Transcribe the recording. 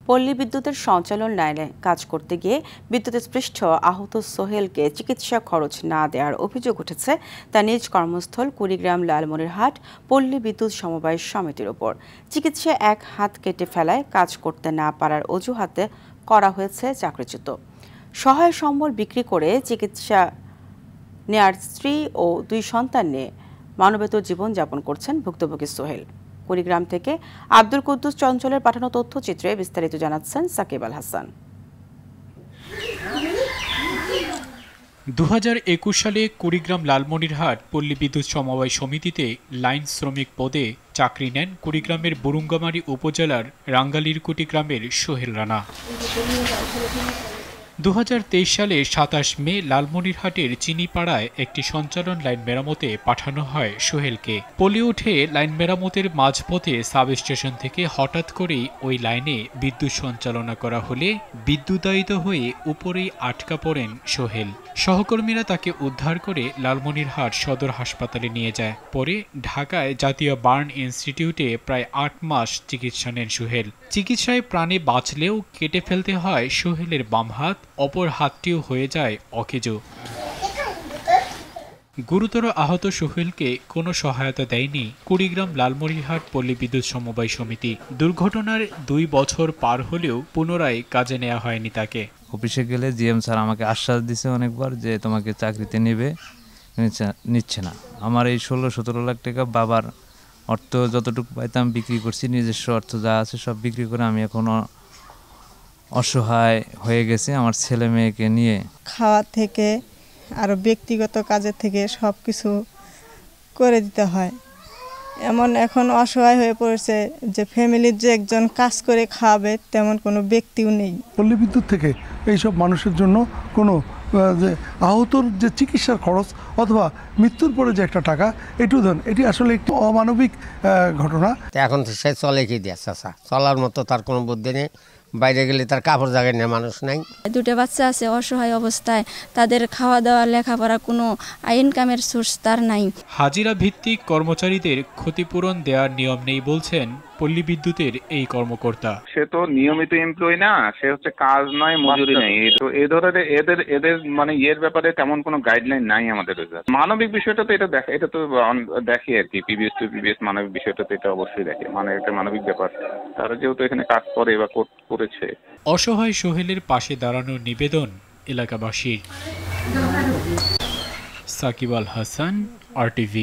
পল্লী বিদ্যুতের সঞ্চালন লাইনে কাজ করতে গিয়ে বিদ্যুৎস্পৃষ্ট আহত সোহেলকে চিকিৎসা খরচ না দেওয়ার অভিযোগ উঠেছে তার নিজ কর্মস্থল কুড়িগ্রাম লালমনিরহাট পল্লী বিদ্যুৎ সমবায় সমিতির ওপর। চিকিৎসায় এক হাত কেটে ফেলায় কাজ করতে না পারার অজুহাতে করা হয়েছে চাকরিচ্যুত। সহায় সম্বল বিক্রি করে চিকিৎসা নেয়ার স্ত্রী ও 2 সন্তান নিয়ে মানবেতর জীবনযাপন করছেন ভুক্তভোগী সোহেল। কুড়িগ্রাম থেকে আব্দুল কুদ্দুস চঞ্চলের পাঠানো তথ্যচিত্রে বিস্তারিত জানাচ্ছেন সাকিব আল হাসান। 2021 সালে কুড়িগ্রাম লালমনিরহাট পল্লী বিদ্যুৎ সমবায় সমিতিতে লাইন শ্রমিক পদে চাকরি নেন কুড়িগ্রামের বুরুঙ্গামারী উপজেলার রাঙ্গালিরকুটি গ্রামের সোহেল রানা। 2023 সালে 27 মে লালমনিরহাটের চিনিপাড়ায় একটি সঞ্চালন লাইন মেরামতে পাঠানো হয় সোহেলকে। পলি উঠে লাইন মেরামতের মাঝপথে সাব স্টেশন থেকে হঠাৎ করেই ওই লাইনে বিদ্যুৎ সঞ্চালনা করা হলে বিদ্যুতায়িত হয়ে উপরেই আটকা পড়েন সোহেল। সহকর্মীরা তাকে উদ্ধার করে লালমনিরহাট সদর হাসপাতালে নিয়ে যায়। পরে ঢাকায় জাতীয় বার্ন ইনস্টিটিউটে প্রায় 8 মাস চিকিৎসা নেন সোহেল। চিকিৎসায় প্রাণে বাঁচলেও কেটে ফেলতে হয় সোহেলের বাম হাত, অপর হাতটিও হয়ে যায় অকেজো। গুরুতর আহত সোহেলকে কোনো সহায়তা দেয়নি কুড়িগ্রাম লালমনিরহাট পল্লী বিদ্যুৎ সমবায় সমিতি। দুর্ঘটনার 2 বছর পার হলেও পুনরায় কাজে নেওয়া হয়নি তাকে। অফিসে গেলে জিএম স্যার আমাকে আশ্বাস দিয়েছে অনেকবার যে তোমাকে চাকরিতে নেবে, নিচ্ছে না। আমার এই 16-17 লাখ টাকা বাবার অর্থ যতটুকু পাইতাম বিক্রি করছি, নিজস্ব অর্থ যা আছে সব বিক্রি করে আমি এখন অসহায় হয়ে গেছি আমার ছেলে মেয়েকে নিয়ে। খাওয়া থেকে আরও ব্যক্তিগত কাজের থেকে সব কিছু করে দিতে হয়। এমন এখন অসহায় হয়ে পড়েছে যে ফ্যামিলির যে একজন কাজ করে খাওয়াবে তেমন কোনো ব্যক্তিও নেই। পল্লী বিদ্যুৎ থেকে এইসব মানুষের জন্য কোনো যে আহতর যে চিকিৎসার খরচ অথবা মৃত্যুর পরে যে একটা টাকা এটি আসলে একটু অমানবিক ঘটনা। এখন সে চলে কি দিয়ে চলার মতো তার কোনো বুদ্ধি নেই, বাইরে গেলে তার কাপড় জায়গায় নেই, মানুষ নাই। 2টা বাচ্চা আছে অসহায় অবস্থায়, তাদের খাওয়া দাওয়া লেখাপড়া কোনো ইনকামের সোর্স তার নাই। হাজিরা ভিত্তিক কর্মচারীদের ক্ষতিপূরণ দেওয়ার নিয়ম নেই বলছেন পল্লী বিদ্যুতের এই কর্মকর্তা। সে তো নিয়মিত এমপ্লয়ি না, সে হচ্ছে কাজ নয় মজুরি নেই। তো এই ধরনের এদের মানে এর ব্যাপারে তেমন কোনো গাইডলাইন নাই আমাদের। মানবিক বিষয়টা তো এটা তো দেখে আর কি, পিবিএস মানবিক বিষয়টা তো এটা অবশ্যই দেখে, মানে একটা মানবিক ব্যাপার। তারা যেহেতু এখানে কাজ করে বা করেছে। অসহায় সোহেলের পাশে দাঁড়ানোর নিবেদন এলাকাবাসীর। সাকিব আল হাসান, RTV।